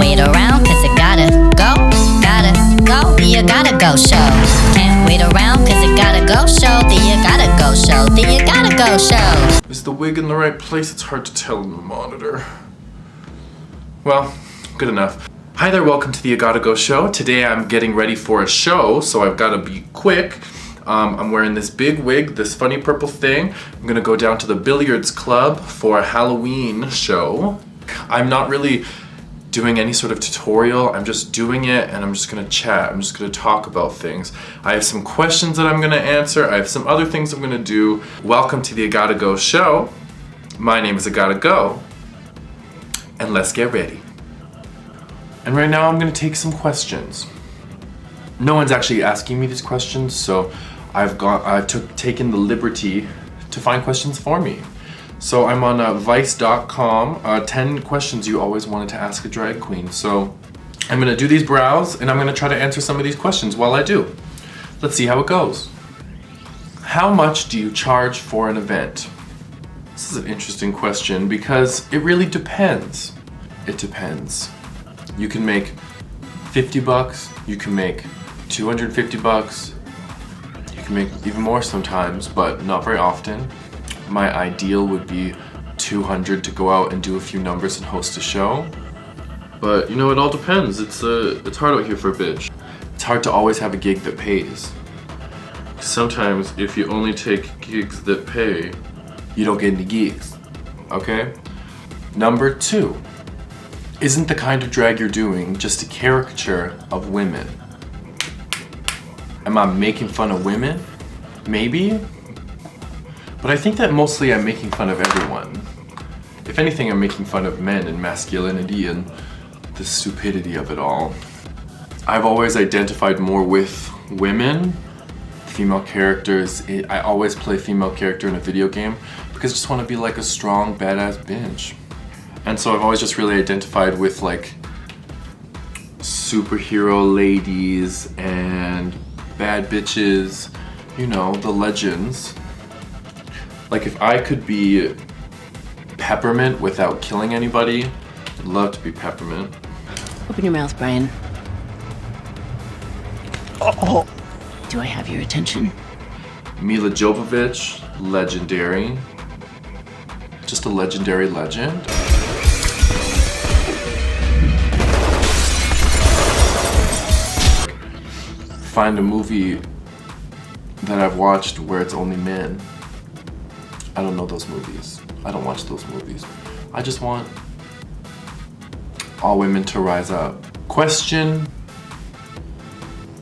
wait around, cause it gotta go, you gotta go show. Can't wait around, cause it gotta go show, then you gotta go show, then you gotta go show. Is the wig in the right place? It's hard to tell in the monitor. Well, good enough. Hi there, welcome to the You Gotta Go show. Today I'm getting ready for a show, so I've gotta be quick. I'm wearing this big wig, this funny purple thing. I'm gonna go down to the billiards club for a Halloween show. I'm not really doing any sort of tutorial, I'm just doing it and I'm just gonna chat. I'm just gonna talk about things. I have some questions that I'm gonna answer. I have some other things I'm gonna do. Welcome to the You Gotta Go show. My name is You Gotta Go. And let's get ready. And right now I'm gonna take some questions. No one's actually asking me these questions, so I've taken the liberty to find questions for me. So I'm on vice.com, 10 questions you always wanted to ask a drag queen. So I'm gonna do these browse and I'm gonna try to answer some of these questions while I do. Let's see how it goes. How much do you charge for an event? This is an interesting question because it really depends. It depends. You can make 50 bucks, you can make 250 bucks, you can make even more sometimes, but not very often. My ideal would be 200 to go out and do a few numbers and host a show. But you know, it all depends. It's hard out here for a bitch. It's hard to always have a gig that pays. Sometimes if you only take gigs that pay, you don't get any gigs, okay? Number 2, isn't the kind of drag you're doing just a caricature of women? Am I making fun of women? Maybe. But I think that mostly I'm making fun of everyone. If anything, I'm making fun of men and masculinity and the stupidity of it all. I've always identified more with women, female characters. I always play female character in a video game because I just want to be like a strong, badass bitch. And so I've always just really identified with like superhero ladies and bad bitches, you know, the legends. Like if I could be Peppermint without killing anybody, I'd love to be Peppermint. Open your mouth, Brian. Oh. Do I have your attention? Mila Jovovich, legendary. Just a legendary legend. Find a movie that I've watched where it's only men. I don't know those movies. I don't watch those movies. I just want all women to rise up. Question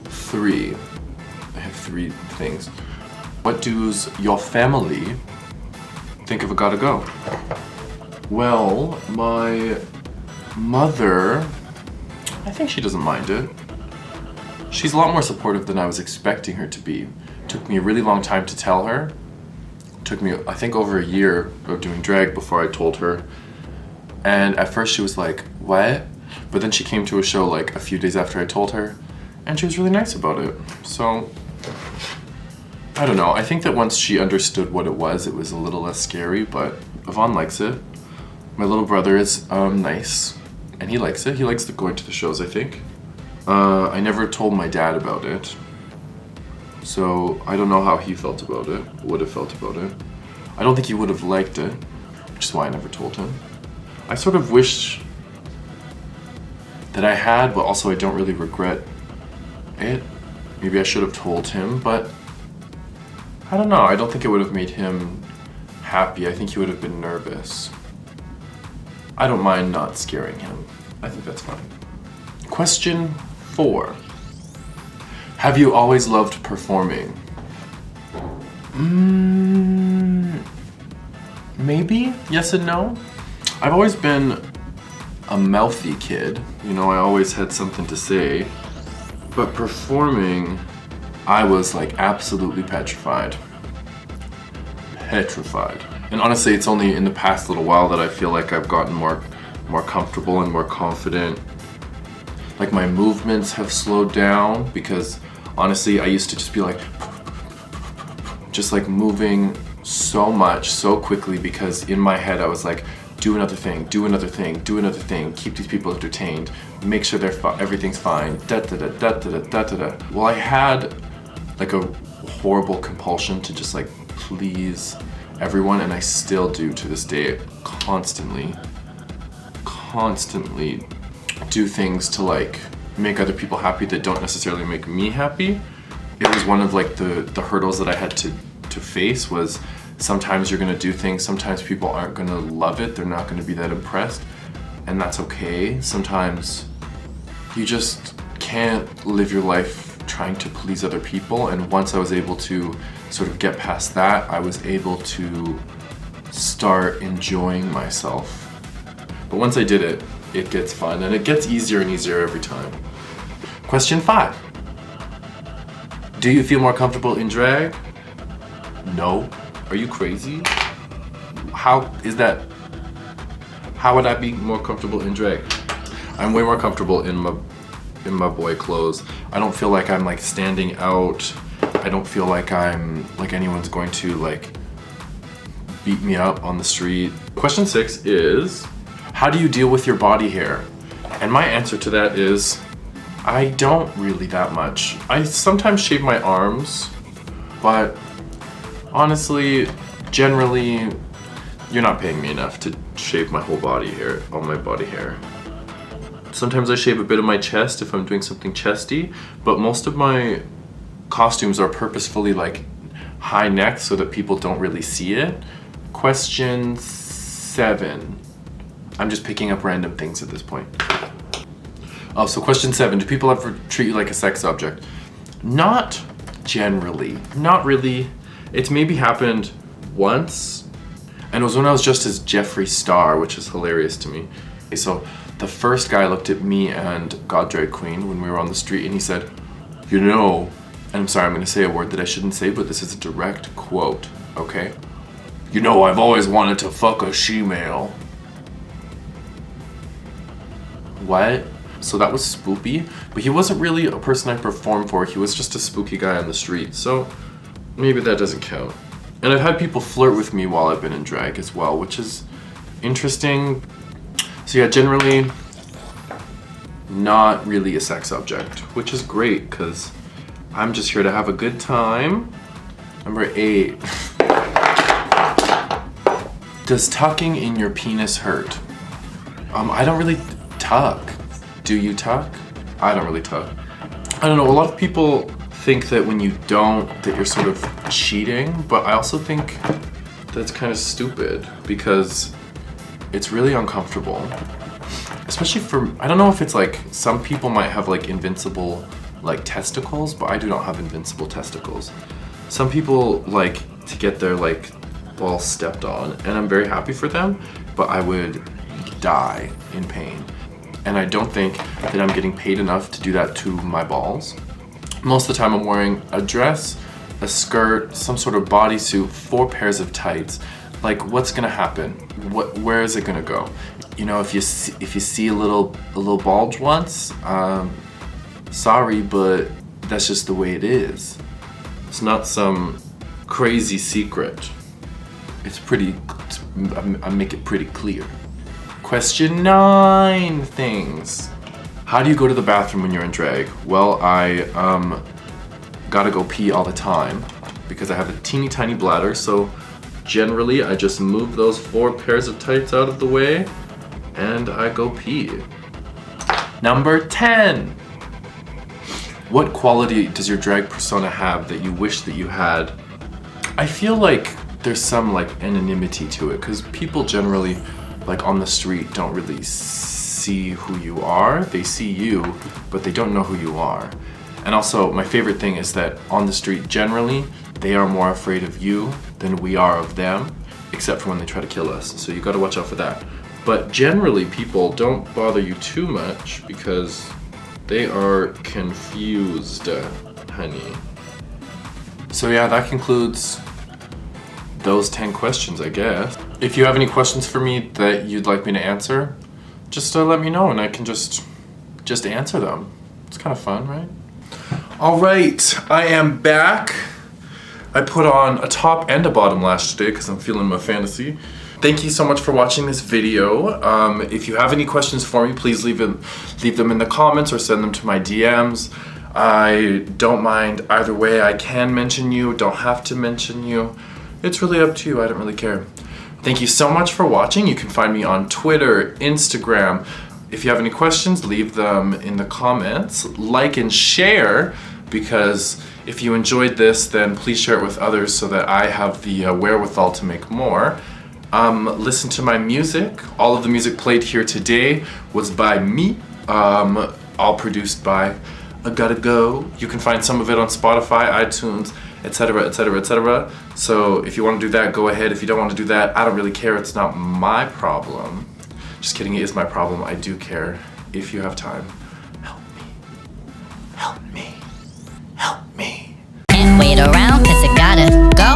3. I have 3 things. What does your family think of a Gotta Go? Well, my mother, I think she doesn't mind it. She's a lot more supportive than I was expecting her to be. It took me a really long time to tell her. It took me, I think, over a year of doing drag before I told her. And at first she was like, what? But then she came to a show like a few days after I told her, and she was really nice about it. So, I don't know. I think that once she understood what it was a little less scary, but Yvonne likes it. My little brother is nice, and he likes it. He likes going to the shows, I think. I never told my dad about it, so I don't know how he felt about it, would have felt about it. I don't think he would have liked it, which is why I never told him. I sort of wish that I had, but also I don't really regret it. Maybe I should have told him, but I don't know. I don't think it would have made him happy. I think he would have been nervous. I don't mind not scaring him. I think that's fine. Question 4. Have you always loved performing? Maybe, yes and no. I've always been a mouthy kid. You know, I always had something to say. But performing, I was like absolutely petrified. Petrified. And honestly, it's only in the past little while that I feel like I've gotten more comfortable and more confident. Like my movements have slowed down because honestly, I used to just be like, just like moving so much, so quickly because in my head I was like, do another thing, do another thing, do another thing, keep these people entertained, make sure everything's fine, da-da-da-da-da-da-da-da. Well, I had like a horrible compulsion to just like please everyone, and I still do to this day, constantly do things to like make other people happy that don't necessarily make me happy. It was one of like the hurdles that I had to face was sometimes you're gonna do things, sometimes people aren't gonna love it, they're not gonna be that impressed, and that's okay. Sometimes you just can't live your life trying to please other people, and once I was able to sort of get past that, I was able to start enjoying myself. But once I did it, it gets fun, and it gets easier and easier every time. Question 5. Do you feel more comfortable in drag? No. Are you crazy? How would I be more comfortable in drag? I'm way more comfortable in my boy clothes. I don't feel like I'm like standing out. I don't feel like anyone's going to like beat me up on the street. Question 6 is, how do you deal with your body hair? And my answer to that is, I don't really that much. I sometimes shave my arms, but honestly, generally, you're not paying me enough to shave my whole body hair, all my body hair. Sometimes I shave a bit of my chest if I'm doing something chesty, but most of my costumes are purposefully like high neck so that people don't really see it. Question 7. I'm just picking up random things at this point. Oh, so question 7, do people ever treat you like a sex object? Not generally, not really. It's maybe happened once, and it was when I was just as Jeffree Star, which is hilarious to me. So the first guy looked at me and God Drag Queen when we were on the street, and he said, you know, and I'm sorry, I'm gonna say a word that I shouldn't say, but this is a direct quote, okay? You know, I've always wanted to fuck a she-male. What? So that was spoopy, but he wasn't really a person I performed for, he was just a spooky guy on the street, so maybe that doesn't count. And I've had people flirt with me while I've been in drag as well, which is interesting. So yeah, generally not really a sex object, which is great because I'm just here to have a good time. Number 8. Does tucking in your penis hurt? I don't really tuck. Do you tuck? I don't really tuck. I don't know, a lot of people think that when you don't, that you're sort of cheating, but I also think that's kind of stupid because it's really uncomfortable. Especially for, I don't know if it's like, some people might have like invincible like testicles, but I do not have invincible testicles. Some people like to get their like balls stepped on, and I'm very happy for them, but I would die in pain. And I don't think that I'm getting paid enough to do that to my balls. Most of the time I'm wearing a dress, a skirt, some sort of bodysuit, 4 pairs of tights. Like, what's gonna happen? Where is it gonna go? You know, if you see a little bulge once, sorry, but that's just the way it is. It's not some crazy secret. I make it pretty clear. Question 9 things. How do you go to the bathroom when you're in drag? Well, I gotta go pee all the time because I have a teeny tiny bladder, so generally I just move those 4 pairs of tights out of the way and I go pee. Number 10. What quality does your drag persona have that you wish that you had? I feel like there's some like anonymity to it because people generally like on the street don't really see who you are. They see you, but they don't know who you are. And also, my favorite thing is that on the street, generally, they are more afraid of you than we are of them, except for when they try to kill us. So you gotta watch out for that. But generally, people don't bother you too much because they are confused, honey. So yeah, that concludes those 10 questions, I guess. If you have any questions for me that you'd like me to answer, just let me know and I can just answer them. It's kind of fun, right? All right, I am back. I put on a top and a bottom lash today because I'm feeling my fantasy. Thank you so much for watching this video. If you have any questions for me, please leave them in the comments or send them to my DMs. I don't mind either way. I can mention you, don't have to mention you. It's really up to you. I don't really care. Thank you so much for watching. You can find me on Twitter, Instagram. If you have any questions, leave them in the comments. Like and share, because if you enjoyed this, then please share it with others so that I have the wherewithal to make more. Listen to my music. All of the music played here today was by me, all produced by I Gotta Go. You can find some of it on Spotify, iTunes, etc., etc., etc. So if you want to do that, go ahead. If you don't want to do that, I don't really care. It's not my problem. Just kidding, it is my problem. I do care. If you have time, help me. Help me. Help me. Can't wait around cause it gotta go,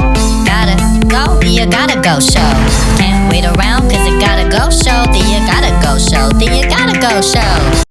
the you gotta go show. Can't wait around cause it gotta go show, the you gotta go show, the you gotta go show.